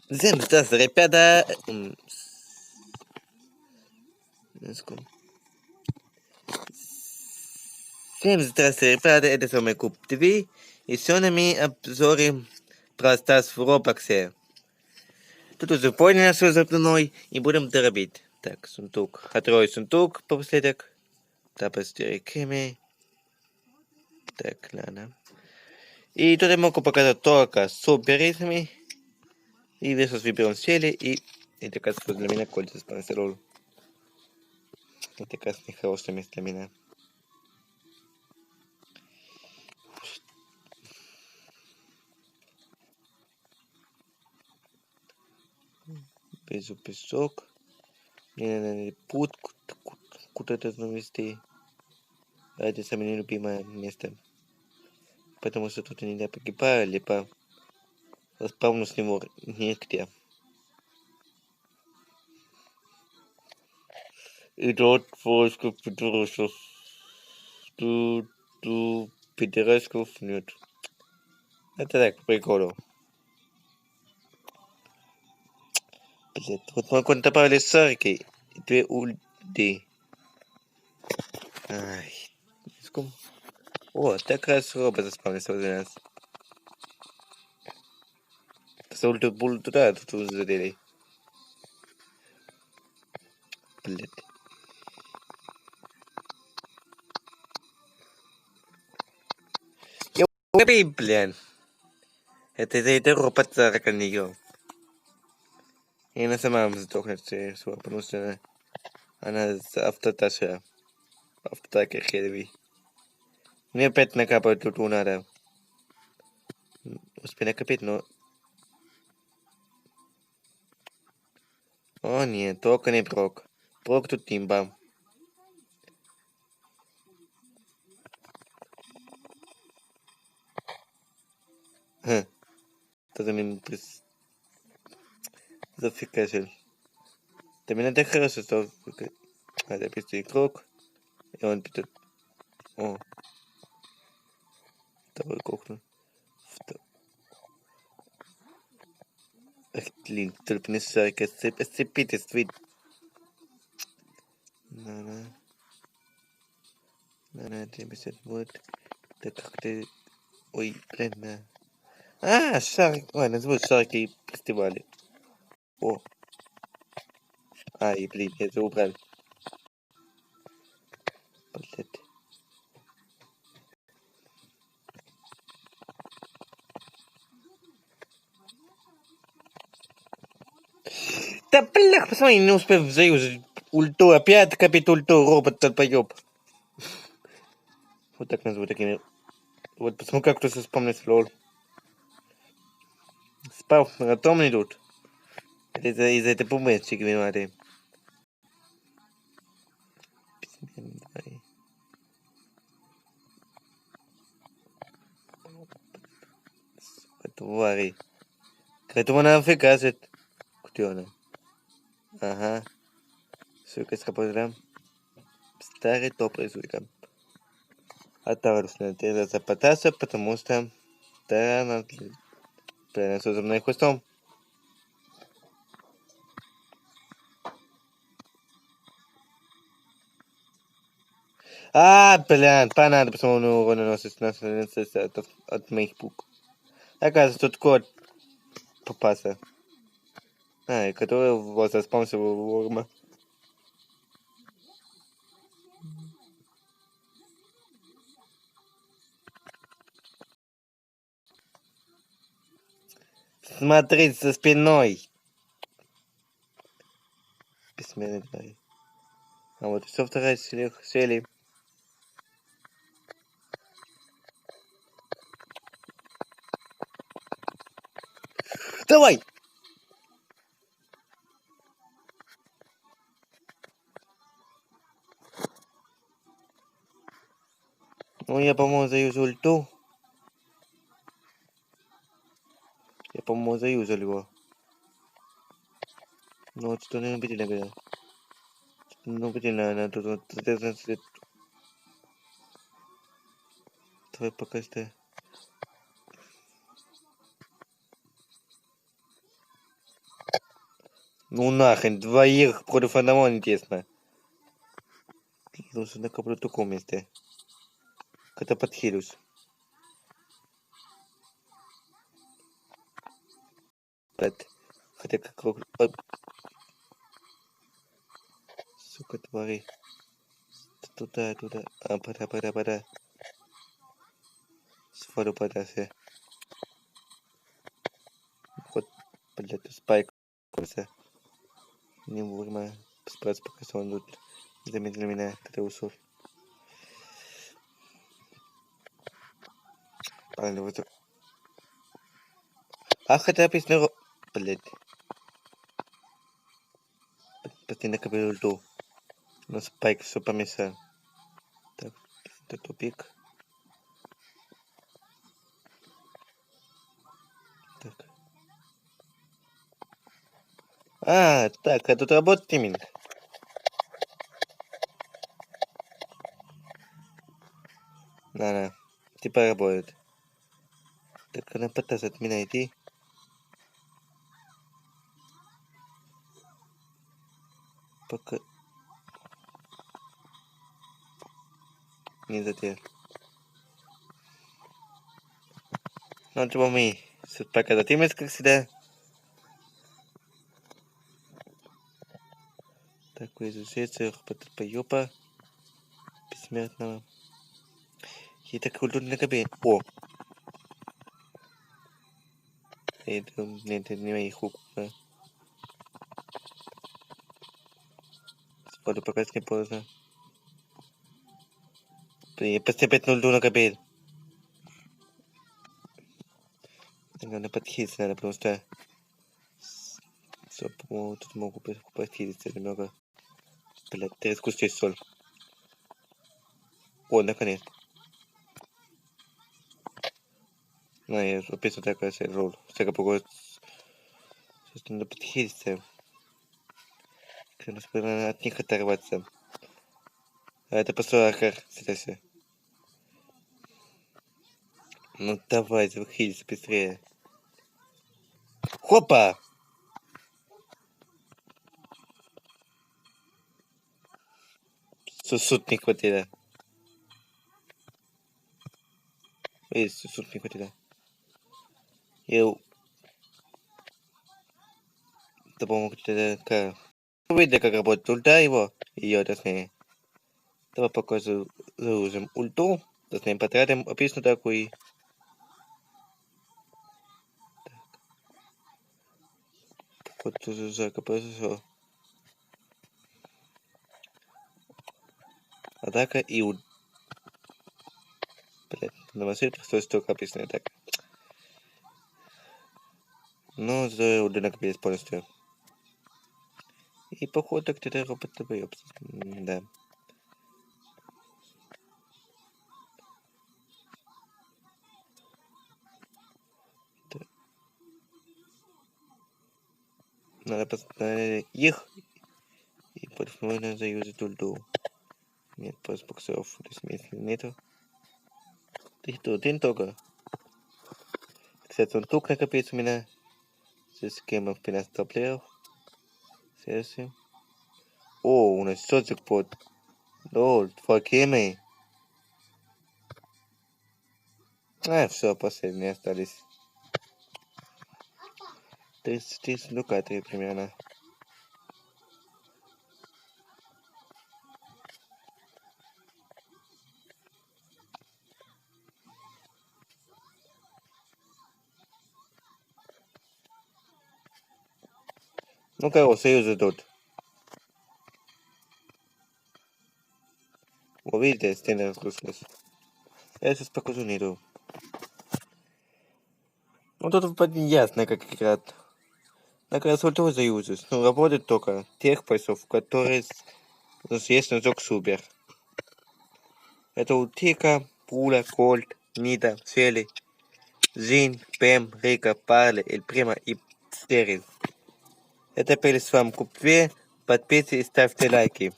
Всем здравствуйте, ребята. Всем здравствуйте, ребята. Это с вами Куб ТВ. И сегодня мы обзорим про Стас в Роблоксе. Тут уже поняли, что за мной. И будем дробить. Так, сундук. Второй сундук напоследок. Тапостери Кеми. Так, ладно. И тут я могу показать только суперизмы. И сейчас выберем сели. И это, кажется, для меня кольца спонсорол. Это, кажется, нехорошее место для меня. Безу песок. Мне надо путь куда-то навести. А это самое нелюбимое место. Потому что тут нельзя погибать, либо спавну с него нигде. И тут войска пидорасов. Тут пидорасов нет. Это так, по приколу. Блять, вот мы добавили сарки и 2 ульды. Ай. О, так раз робот заспавнился возле нас. За ульту буль туда, тут задели. Блять. Убей, блин. Это робот зарка нее. И она сама сдохнет, потому что она автоташа. Автотакер херовый. Мне опять накапать тут надо. Успей накопить, но... О нет, только не прок. Прок тут тимба. Тогда мне зафикашил. Да меня так хорошо, что... Надо писать крок. И он питает... О. Второй кухню. Ах, блин, только не сарка. Сцепитесь, вы... На, 70 будет. Да как ты... Ой, блин, да. А, шарик. Ладно, звук шарики фестивали. О. Ай, блин, я это убрал. Блядь. Да, блях, посмотри, не успел заюзать ульту. Опять копит ульту, робот толпоёб. Вот так назову такими. Вот посмотри, как кто-то вспомнит лол. Спал, на том идут. Это из-за этой бумажки виноваты. Твари. Это она нафигазит. Кто она? Ага. Сука, сработала. Старый топ сука. Оторвался на запытаться, потому что... Да, она... Принесу за мной хвостом. А, блин, понадобится он урона носит от моих пук. Оказывается, тут кот попался. А, и который вот заспался в ворма. Смотреть за спиной. Бессмертный тварь. А вот все вторая сели. Давай! Ну, я, по-моему, заюзал ульту. Я, по-моему, заюзал его. Ну, вот что не убедили, говорят. Ну, убедили, она тут вот 14 лет. Твой пока что... Ну нахрен, двоих против одного не тесно. Лучше накоплю в таком месте. Когда подхилюсь. Хотя как... Сука, твари. Туда. А, пора. Своду податься. Вот, блядь, спайк. Не вовремя справиться, пока он тут замедлил меня, когда ушел. Правильно, вот. Ах, это написано... Блядь. Почти накопил ульту. Но спайк все помешал. Так, это тупик. Так. А, так, а тут работает тиминг. Да, типа работает. Так, она пытается от меня идти. Пока... Не задел. Ну, типа мы. Пока затемились, как всегда. Такой изучается, поёпа. Бессмертного. И так культурный кабин. О! Это не моих рук. Споду пока не поздно. Почти 5-0 на кабин. Надо подхилиться, надо, потому что... Все, по-моему, тут могу подхилиться немного. Блядь, ты искусствуешь соль. О, наконец. Ну, я опять вот такая роль. Всяко погода. Собственно, надо подхилиться. Нужно от них оторваться. А это просто ахар, кстати. Ну давай, захилься быстрее. Хопа! Сусут не хватило. Сусут не хватило. Я... Да, по-моему, как... Видно, как работает ульта его. Ее, точнее. Давай пока загрузим ульту. Точнее, потратим описную такую. Вот тут жарко произошло. Атака и ульт. Блять, на машине пришлось только описанное так. Ну, за ульты накопились полностью. И походу где-то робот добьется. Да. Надо поставить их. И против него надо заюзать ульту. Нет, просто боксов смысла нету. Ты что, ты только? Кстати, он тук накопится у меня. Здесь кем в 15 плееров. Следующий. О, у нас все джекпот. О, 2 кемы. А, все, последние остались. 30 дукатов примерно. Ну, кого союзы тут? Вы видите, стены разрушились. Я сейчас покажу нету. Ну, тут ясно, как играть. На красоту заюзать. Ну, работает только тех бойцов, которые есть на супер. Это Утика, Пуля, Кольт, Нида, Цели, Зин, Пэм, Рика, Парли, Эль Прима и Стерил. Это были с вами Купве. Подписывайтесь и ставьте лайки.